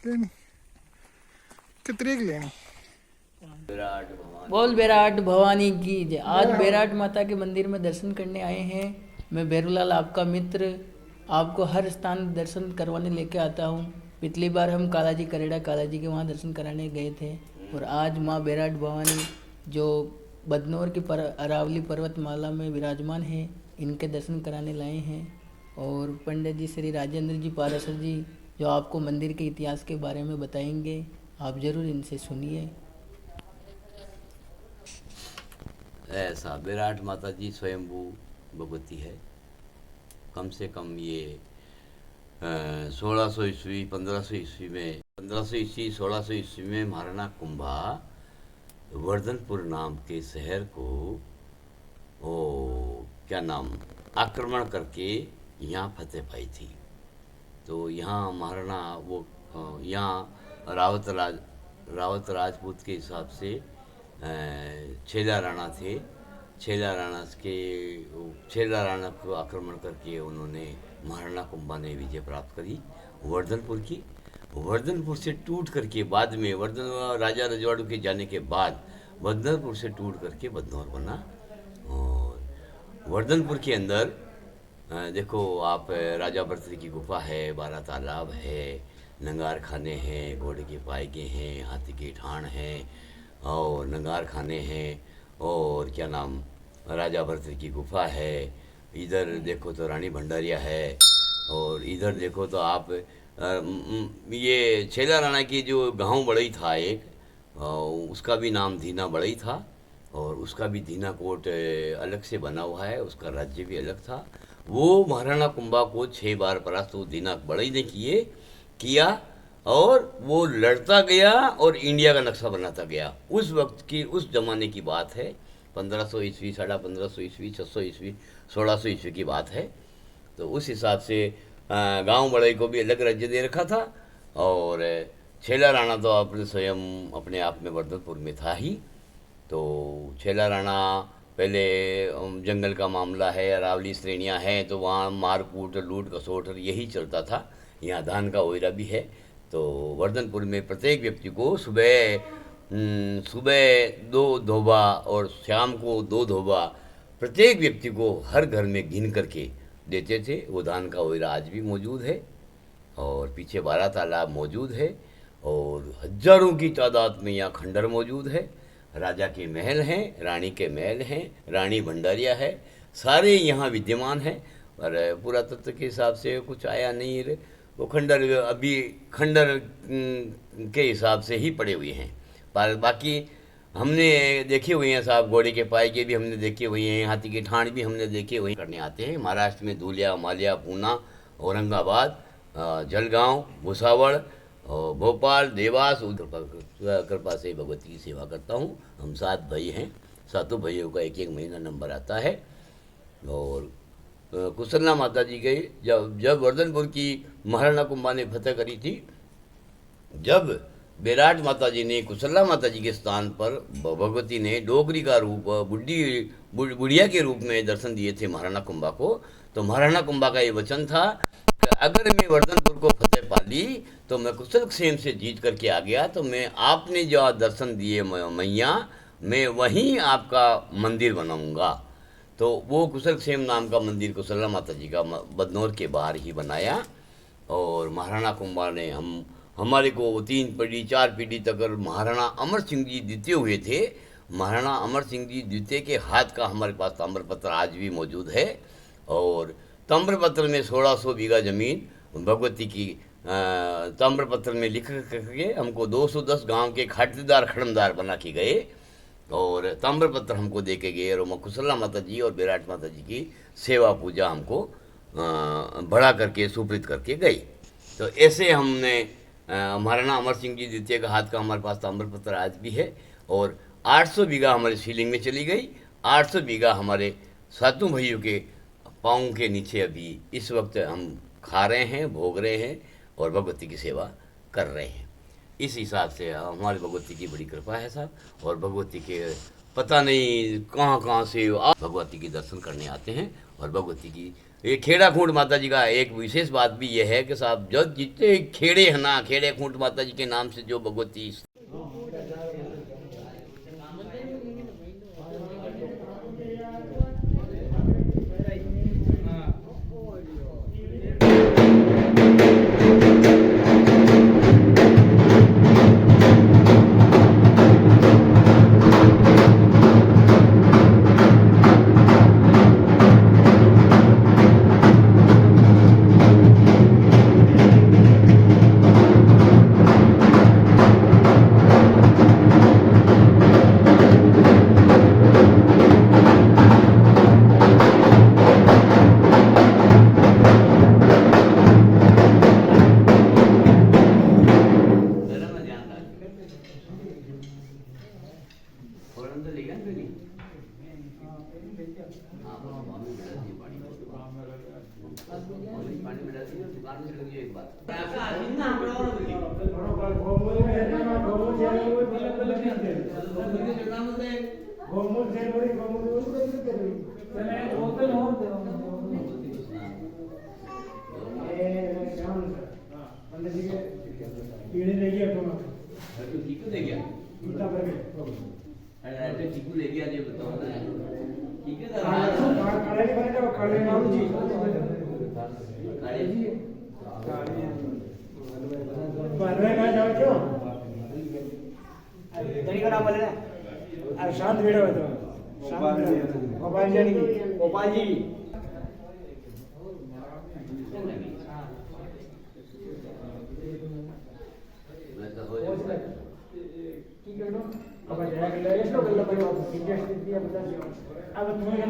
लेनी कितनी लेनी। बोल बेराट भवानी की जय। आज बेराट माता के मंदिर में दर्शन करने आए हैं। मैं भैरूलाल आपका मित्र आपको हर स्थान दर्शन करवाने लेके आता हूँ। पिछली बार हम कालाजी करेड़ा कालाजी के वहाँ दर्शन कराने गए थे और आज माँ बेराट भवानी जो बदनौर की अरावली पर्वतमाला में विराजमान है, इनके दर्शन कराने लाए हैं। और पंडित जी श्री राजेंद्र जी पाराशर जी जो आपको मंदिर के इतिहास के बारे में बताएंगे, आप ज़रूर इनसे सुनिए। ऐसा विराट माता जी स्वयंभू भगवती है। कम से कम ये 1600 ईस्वी 1500 ईस्वी में 1500 ईस्वी 1600 ईस्वी में महाराणा कुंभा वर्धनपुर नाम के शहर को क्या नाम आक्रमण करके यहाँ फतेह पाई थी। तो यहाँ महाराणा यहाँ रावत राजपूत के हिसाब से छेला राणा थे। छेला राणा को आक्रमण करके उन्होंने महाराणा कुंभा ने विजय प्राप्त करी वर्धनपुर की। वर्धनपुर से टूट करके बाद में राजा रजवाड़ों के जाने के बाद वर्धनपुर से टूट करके बदनौर बना। और वर्धनपुर के अंदर देखो आप, राजा बर्तरी की गुफा है, 12 तालाब है, नंगार खाने हैं, घोड़े के पायके हैं, हाथी के ठाण हैं और नंगार खाने हैं और क्या नाम राजा भरतरी की गुफा है। इधर देखो तो रानी भंडारिया है और इधर देखो तो आप ये छेला राणा की जो गांव बड़ई था एक, उसका भी नाम धीना बड़ई था और उसका भी धीना कोट अलग से बना हुआ है, उसका राज्य भी अलग था। वो महाराणा कुंभा को 6 बार परास्त धीना बड़ई ने किया और वो लड़ता गया और इंडिया का नक्शा बनाता गया। उस वक्त की, उस ज़माने की बात है, 1500 ईस्वी 1550 ईस्वी 600 ईस्वी 1600 ईस्वी की बात है। तो उस हिसाब से गांव बड़ई को भी अलग राज्य दे रखा था और छेला राणा तो अपने स्वयं अपने आप में वर्धनपुर में था ही। तो छेला राणा पहले जंगल का मामला है, अरावली श्रेणियाँ हैं तो वहाँ मारकूट लूट कसोट यही चलता था। यहाँ धान का ओयरा भी है। तो वर्धनपुर में प्रत्येक व्यक्ति को सुबह 2 धोबा और शाम को 2 धोबा प्रत्येक व्यक्ति को हर घर में गिन करके देते थे। वो धान का ओयरा आज भी मौजूद है और पीछे 12 तालाब मौजूद है और हजारों की तादाद में यहाँ खंडर मौजूद है। राजा के महल हैं, रानी के महल हैं, रानी भंडारिया है, सारे यहाँ विद्यमान हैं। और पुरातत्व के हिसाब से कुछ आया नहीं, वो खंडर अभी खंडर के हिसाब से ही पड़े हुए हैं। पर बाकी हमने देखे हुए हैं साहब, घोड़े के पाए के भी हमने देखे हुए हैं, हाथी के ठाण भी हमने देखे हुए करने आते हैं। महाराष्ट्र में धुलिया, मालिया, पूना, औरंगाबाद, जलगांव, भुसावल, भोपाल, देवास, कृपा से भगवती की सेवा करता हूँ। हम 7 भाई हैं, 7 भाइयों का 1-1 महीना नंबर आता है। और कुशलना माता जी गई जब वर्धनपुर की महाराणा कुंभा ने फतेह करी थी, जब बेराट माता जी ने कुशलना माता जी के स्थान पर भगवती ने डोगरी का रूप बुढ़िया के रूप में दर्शन दिए थे महाराणा कुंभा को। तो महाराणा कुंभा का ये वचन था कि अगर मैं वर्धनपुर को फतेह पा ली तो मैं कुशलक्षेम से जीत करके आ गया तो मैं आपने जो दर्शन दिए मैया, मैं वहीं आपका मंदिर बनाऊंगा। तो वो कुशलक्षेम नाम का मंदिर कुशलना माता जी का बदनौर के बाहर ही बनाया। और महाराणा कुंभा ने हमारे को 3 पीढ़ी 4 पीढ़ी तक महाराणा अमर सिंह जी द्वितीय हुए थे। महाराणा अमर सिंह जी द्वितीय के हाथ का हमारे पास ताम्रपत्र आज भी मौजूद है। और ताम्रपत्र में 1600 बीघा ज़मीन भगवती की ताम्रपत्र में लिख करके हमको 210 गांव के खातेदार खड़मदार बना के गए और ताम्रपत्र हमको दे के गए। और कुशलना माता जी और बेराट माता जी की सेवा पूजा हमको बढ़ा करके सुप्रीत करके गई। तो ऐसे हमने महाराणा अमर सिंह जी द्वितीय का हाथ का हमारे पास ताम्रपत्र आज भी है। और 800 बीघा हमारे सीलिंग में चली गई, 800 बीघा हमारे 7 भाइयों के पाँव के नीचे अभी इस वक्त हम खा रहे हैं, भोग रहे हैं और भगवती की सेवा कर रहे हैं। इस हिसाब से हमारी भगवती की बड़ी कृपा है साहब। और भगवती के पता नहीं कहाँ से भगवती के दर्शन करने आते हैं और भगवती की ये खेड़ा खूंट माता जी का एक विशेष बात भी यह है कि साहब जब जितने खेड़े हैं ना, खेड़े खूंट माता जी के नाम से जो भगवती चीकू ले गया जो बताओ ना ठीक है शांत बेटा होता गोपाल जी गोपाल जी अब तुम्हें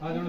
ಅದು